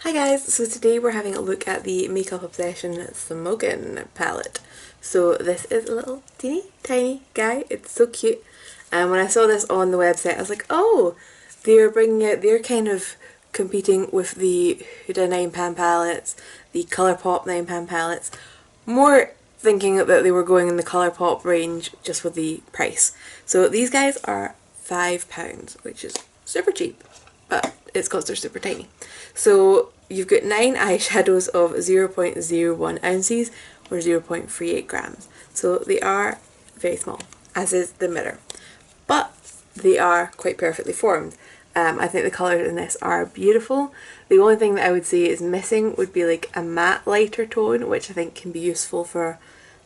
Hi guys, so today we're having a look at the Makeup Obsession Smokin palette. So this is a little teeny tiny guy, it's so cute, and when I saw this on the website I was like, oh, they're kind of competing with the Huda 9 pan palettes, the Colourpop 9 pan palettes, more thinking that they were going in the Colourpop range just with the price. So these guys are £5, which is super cheap, but it's because they're super tiny. So you've got 9 eyeshadows of 0.01 ounces or 0.38 grams. So they are very small, as is the mirror. But they are quite perfectly formed. I think the colours in this are beautiful. The only thing that I would say is missing would be like a matte lighter tone, which I think can be useful for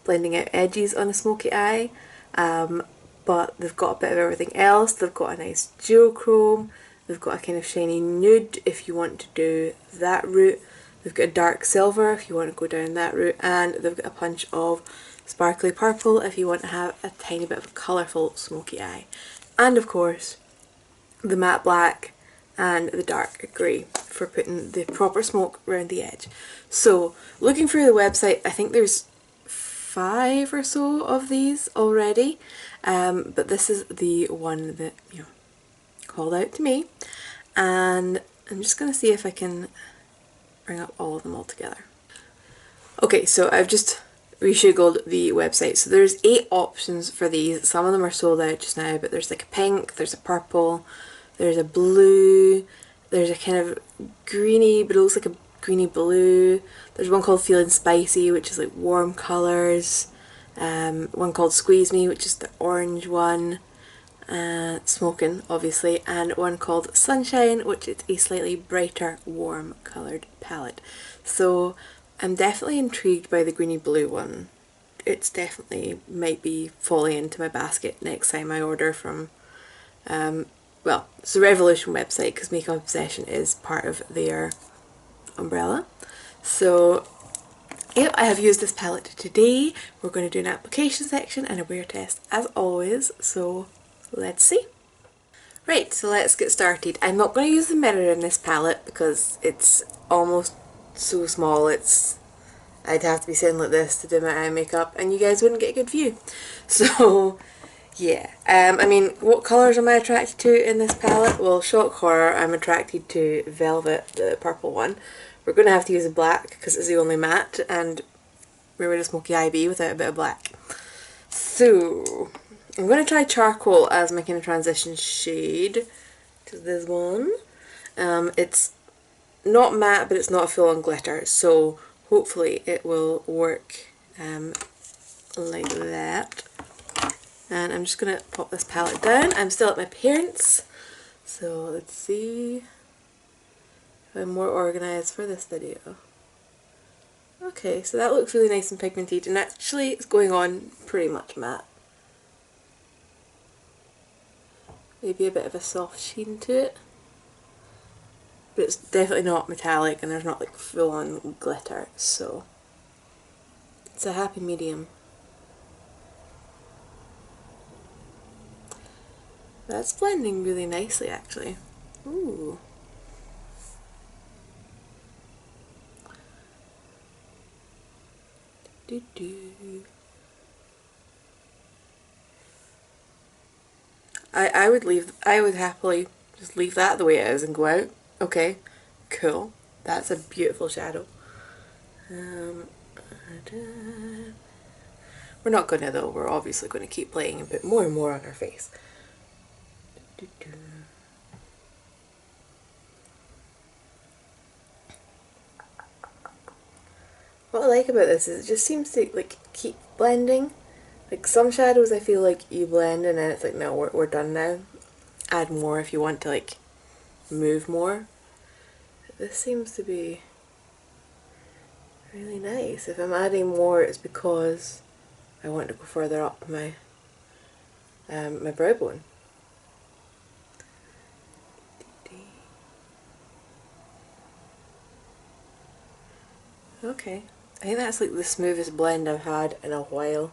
blending out edges on a smoky eye. But they've got a bit of everything else. They've got a nice duochrome. They've got a kind of shiny nude if you want to do that route. They've got a dark silver if you want to go down that route. And they've got a punch of sparkly purple if you want to have a tiny bit of a colourful smoky eye. And of course, the matte black and the dark grey for putting the proper smoke around the edge. So looking through the website, I think there's 5 or so of these already, but this is the one that called out to me, and I'm just going to see if I can bring up all of them all together. Okay, so I've just reshuggled the website. So there's 8 options for these. Some of them are sold out just now, but there's like a pink, there's a purple, there's a blue, there's a kind of greeny, but it looks like a greeny blue. There's one called Feeling Spicy, which is like warm colours. One called Squeeze Me, which is the orange one. Smokin, obviously, and one called Sunshine, which is a slightly brighter, warm coloured palette. So I'm definitely intrigued by the greeny blue one. It's definitely might be falling into my basket next time I order from, well, it's the Revolution website because Makeup Obsession is part of their umbrella. So yep, I have used this palette today. We're going to do an application section and a wear test as always, so let's see. Right, so let's get started. I'm not going to use the mirror in this palette because it's almost so small. I'd have to be sitting like this to do my eye makeup and you guys wouldn't get a good view. So yeah, I mean, what colours am I attracted to in this palette? Well, shock horror, I'm attracted to Velvet, the purple one. We're going to have to use a black because it's the only matte, and where would a smoky eye be without a bit of black? So I'm going to try charcoal as my kind of transition shade to this one. It's not matte, but it's not full on glitter, so hopefully it will work like that. And I'm just going to pop this palette down. I'm still at my parents', so let's see if I'm more organised for this video. Okay, so that looks really nice and pigmented, and actually it's going on pretty much matte. Maybe a bit of a soft sheen to it, but it's definitely not metallic and there's not like full on glitter, so it's a happy medium. That's blending really nicely actually. Ooh. I would happily just leave that the way it is and go out. Okay, cool. That's a beautiful shadow. We're not gonna though, we're obviously gonna keep playing and put more and more on our face. What I like about this is it just seems to like keep blending. Like some shadows I feel like you blend and then it's like, no, we're done now. Add more if you want to like move more. This seems to be really nice. If I'm adding more it's because I want to go further up my my brow bone. Okay, I think that's like the smoothest blend I've had in a while.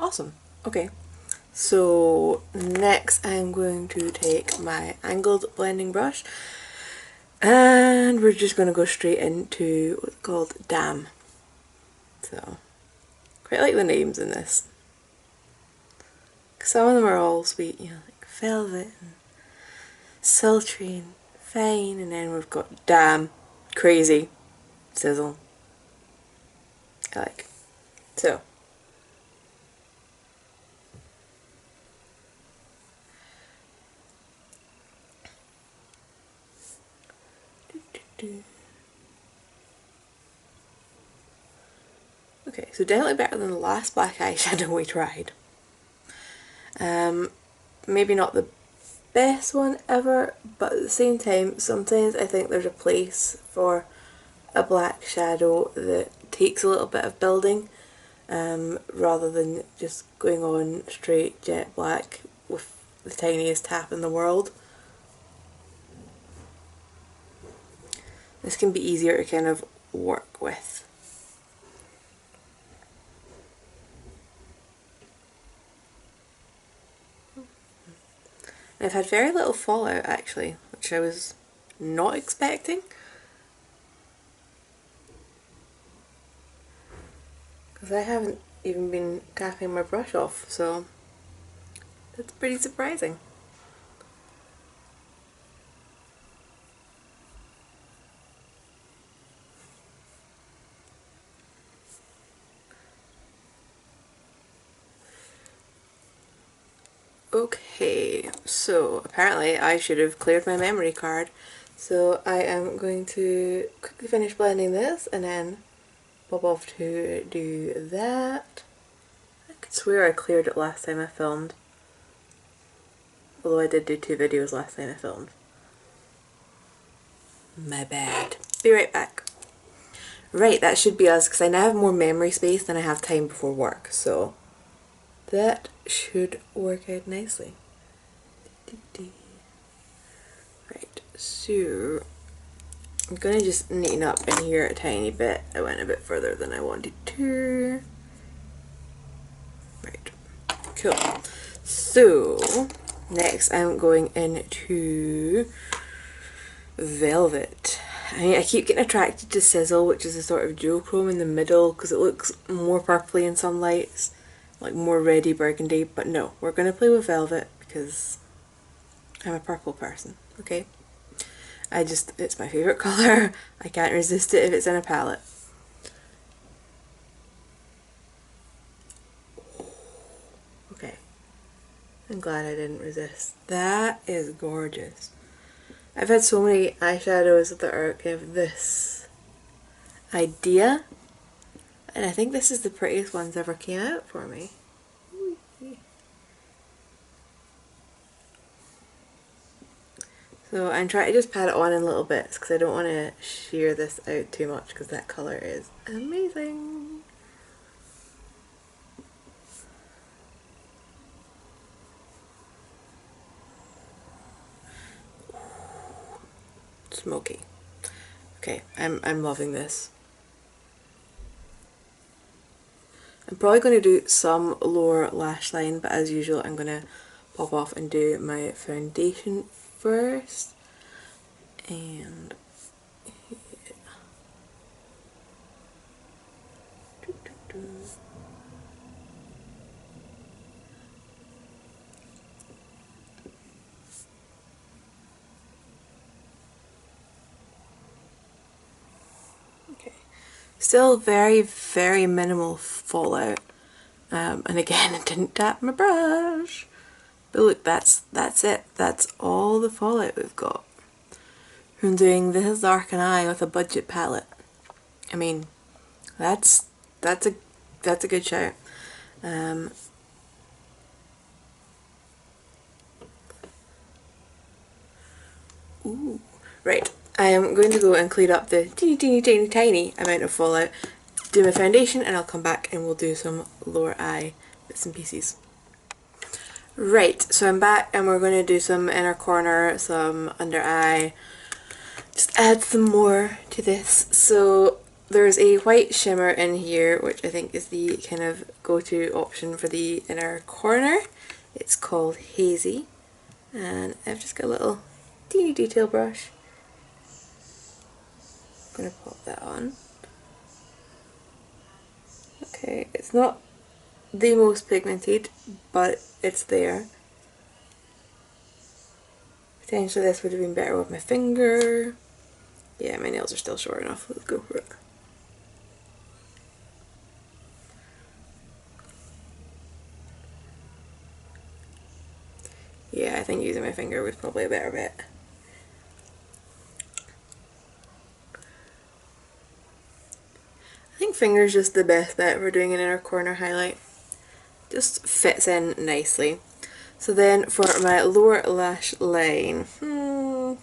Awesome. Okay. So next I'm going to take my angled blending brush and we're just going to go straight into what's called Damn. So quite like the names in this. Some of them are all sweet, you know, like velvet and sultry and fine, and then we've got Damn, crazy, sizzle. I like. So okay, so definitely better than the last black eyeshadow we tried. Maybe not the best one ever, but at the same time, sometimes I think there's a place for a black shadow that takes a little bit of building, rather than just going on straight jet black with the tiniest tap in the world. This can be easier to kind of work with. I've had very little fallout actually, which I was not expecting. Because I haven't even been tapping my brush off, so that's pretty surprising. Okay, so apparently I should have cleared my memory card, so I am going to quickly finish blending this and then pop off to do that. I could swear I cleared it last time I filmed, although I did do 2 videos last time I filmed. My bad. Be right back. Right, that should be us, because I now have more memory space than I have time before work, so that should work out nicely. Right, so I'm gonna just neaten up in here a tiny bit. I went a bit further than I wanted to. Right, cool. So next I'm going into Velvet. I mean, I keep getting attracted to Sizzle, which is a sort of duochrome in the middle because it looks more purpley in some lights, like more reddy burgundy, but no, we're going to play with Velvet because I'm a purple person, okay? It's my favourite colour. I can't resist it if it's in a palette. Okay, I'm glad I didn't resist. That is gorgeous. I've had so many eyeshadows that are kind of this idea, and I think this is the prettiest ones ever came out for me. So I'm trying to just pat it on in little bits because I don't want to shear this out too much because that colour is amazing. Smoky. Okay, I'm loving this. I'm probably going to do some lower lash line, but as usual I'm going to pop off and do my foundation first. And okay, still very, very minimal fallout. And again, I didn't tap my brush. But look, that's it. That's all the fallout we've got from doing this dark an eye with a budget palette. I mean, that's a good shout. Ooh, right. I am going to go and clean up the tiny amount of fallout, do my foundation, and I'll come back and we'll do some lower eye bits and pieces. Right, so I'm back and we're going to do some inner corner, some under eye, just add some more to this. So there's a white shimmer in here, which I think is the kind of go-to option for the inner corner. It's called Hazy, and I've just got a little teeny detail brush. I'm going to pop that on. Okay, it's not the most pigmented, but it's there. Potentially this would have been better with my finger. Yeah, my nails are still short enough. Let's go for it. Yeah, I think using my finger was probably a better bet. I think finger's just the best bet for doing an inner corner highlight. Just fits in nicely. So then for my lower lash line, I'm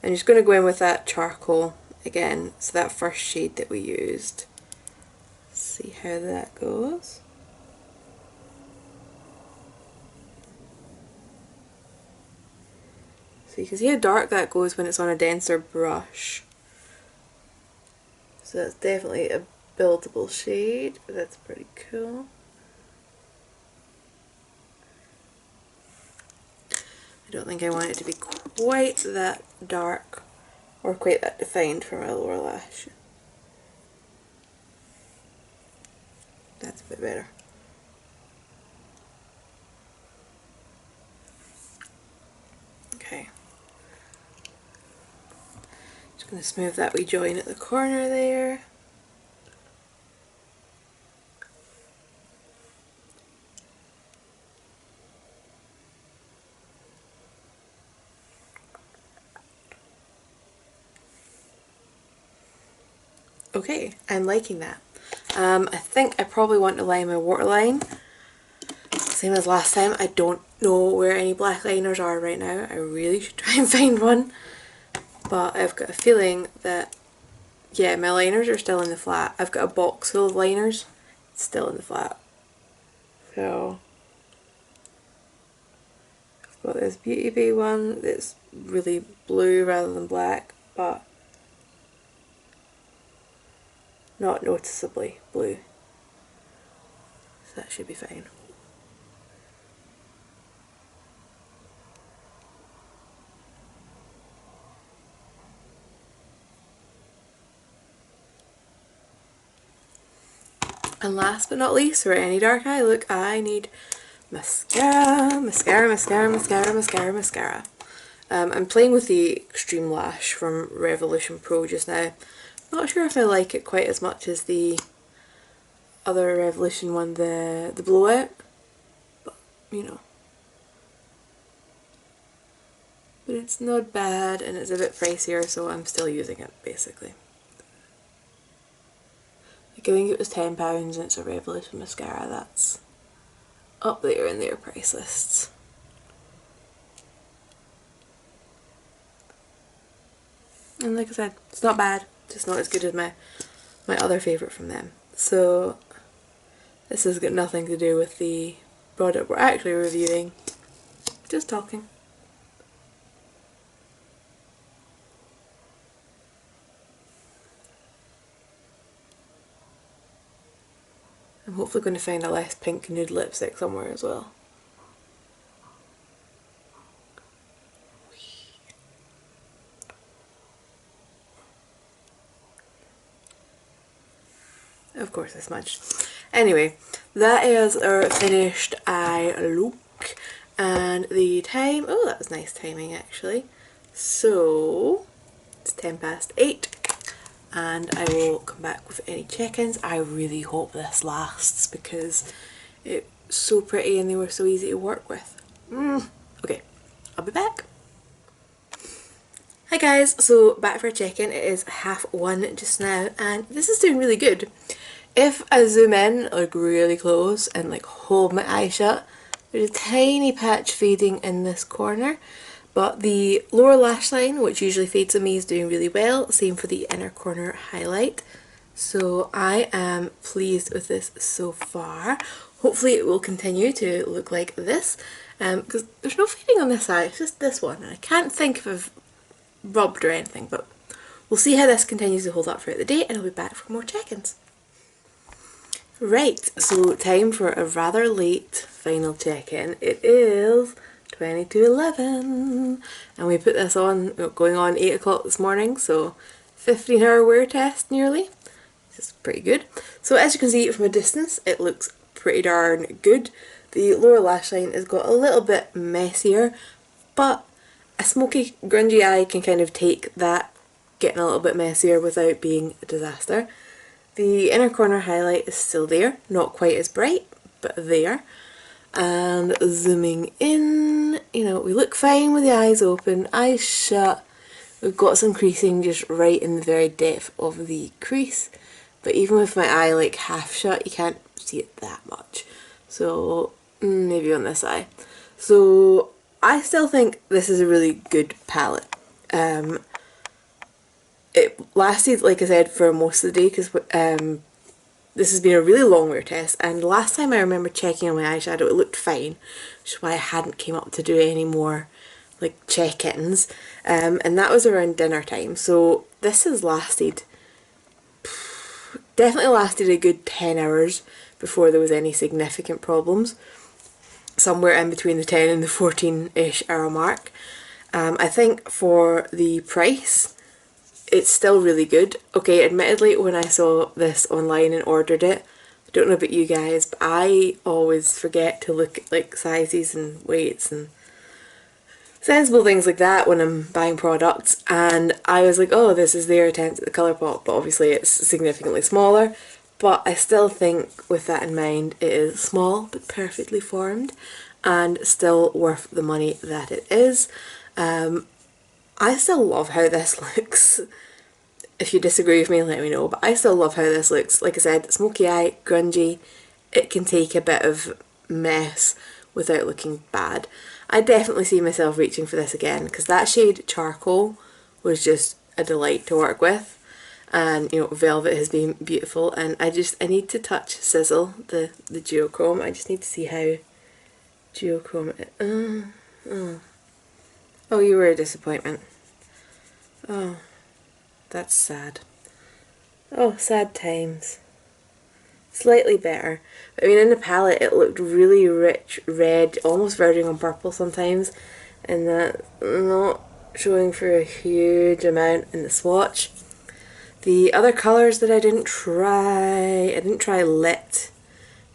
just going to go in with that charcoal again, so that first shade that we used. See how that goes. So you can see how dark that goes when it's on a denser brush. So that's definitely a buildable shade. That's pretty cool. I don't think I want it to be quite that dark or quite that defined for my lower lash. That's a bit better. Okay. Just going to smooth that wee join at the corner there. Okay, I'm liking that. I think I probably want to line my waterline. Same as last time, I don't know where any black liners are right now. I really should try and find one. But I've got a feeling that, yeah, my liners are still in the flat. I've got a box full of liners, it's still in the flat. So, I've got this Beauty Bay one that's really blue rather than black, but not noticeably blue. So that should be fine. And last but not least, for any dark eye look, I need mascara, mascara, mascara, mascara, mascara, mascara. I'm playing with the Extreme Lash from Revolution Pro just now. Not sure if I like it quite as much as the other Revolution one, the blowout, but you know. But it's not bad, and it's a bit pricier, so I'm still using it basically. I think it was £10 and it's a Revolution mascara. That's up there in their price lists. And like I said, it's not bad, just not as good as my other favourite from them. So this has got nothing to do with the product we're actually reviewing, just talking. I'm hopefully going to find a less pink nude lipstick somewhere as well. Of course I smudged. Anyway, that is our finished eye look. And the time, oh that was nice timing actually. So, it's 8:10. And I will come back with any check-ins. I really hope this lasts because it's so pretty and they were so easy to work with. Okay, I'll be back. Hi guys, so back for a check-in. It is 1:30 just now and this is doing really good. If I zoom in like really close and like hold my eye shut, there's a tiny patch fading in this corner. But the lower lash line, which usually fades on me, is doing really well. Same for the inner corner highlight. So I am pleased with this so far. Hopefully it will continue to look like this. Because there's no fading on this eye, it's just this one. And I can't think if I've rubbed or anything, but we'll see how this continues to hold up throughout the day, and I'll be back for more check-ins. Right, so time for a rather late final check-in. It is 20 to 11, and we put this on, going on 8 o'clock this morning, so 15-hour wear test nearly. This is pretty good. So as you can see from a distance, it looks pretty darn good. The lower lash line has got a little bit messier, but a smoky, grungy eye can kind of take that getting a little bit messier without being a disaster. The inner corner highlight is still there, not quite as bright, but there. And zooming in, you know, we look fine with the eyes open, eyes shut. We've got some creasing just right in the very depth of the crease, but even with my eye like half shut, you can't see it that much. So maybe on this eye. So I still think this is a really good palette. It lasted, like I said, for most of the day because this has been a really long wear test, and last time I remember checking on my eyeshadow it looked fine, which is why I hadn't came up to do any more like check-ins, and that was around dinner time. So this has lasted, definitely lasted a good 10 hours before there was any significant problems, somewhere in between the 10 and the 14-ish hour mark. I think for the price, it's still really good. Okay, admittedly, when I saw this online and ordered it, I don't know about you guys, but I always forget to look at like sizes and weights and sensible things like that when I'm buying products, and I was like, oh, this is their attempt at the Colourpop, but obviously it's significantly smaller. But I still think, with that in mind, it is small but perfectly formed and still worth the money that it is. I still love how this looks. If you disagree with me, let me know, but I still love how this looks. Like I said, smoky eye, grungy, it can take a bit of mess without looking bad. I definitely see myself reaching for this again, because that shade Charcoal was just a delight to work with, and you know, Velvet has been beautiful, and I need to touch Sizzle, the duochrome. I just need to see how duochrome it. Oh, you were a disappointment. Oh, that's sad. Oh, sad times. Slightly better. But I mean, in the palette it looked really rich red, almost verging on purple sometimes, and that's not showing for a huge amount in the swatch. The other colours that I didn't try Lit,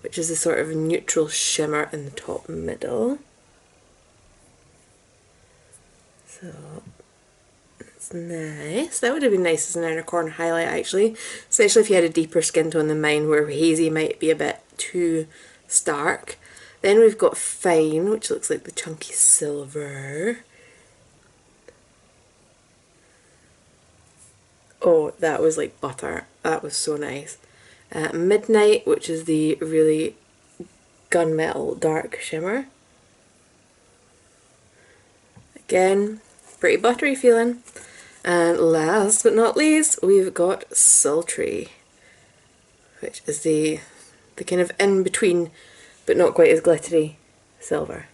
which is a sort of neutral shimmer in the top middle. So that's nice. That would have been nice as an inner corner highlight actually, especially if you had a deeper skin tone than mine where hazy might be a bit too stark. Then we've got Fine, which looks like the chunky silver. Oh, that was like butter. That was so nice. Midnight, which is the really gunmetal dark shimmer. Again, pretty buttery feeling. And last but not least, we've got Sultry, which is the kind of in-between, but not quite as glittery, silver.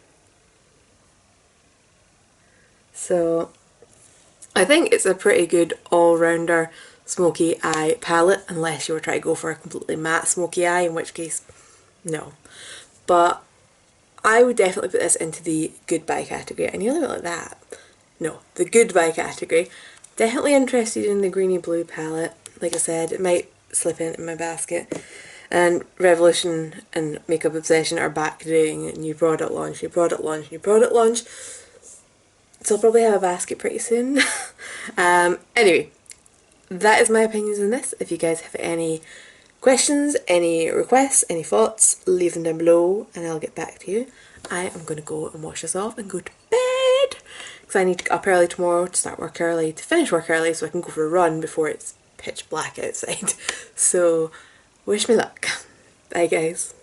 So I think it's a pretty good all-rounder smoky eye palette, unless you were trying to go for a completely matte smoky eye, in which case, no. But I would definitely put this into the goodbye category, and you look like that. No, the goodbye category. Definitely interested in the greeny blue palette. Like I said, it might slip in my basket. And Revolution and Makeup Obsession are back doing new product launch, new product launch, new product launch. So I'll probably have a basket pretty soon. Anyway, that is my opinions on this. If you guys have any questions, any requests, any thoughts, leave them down below and I'll get back to you. I am going to go and wash this off and go to bed, because I need to get up early tomorrow to start work early, to finish work early so I can go for a run before it's pitch black outside. So wish me luck. Bye guys.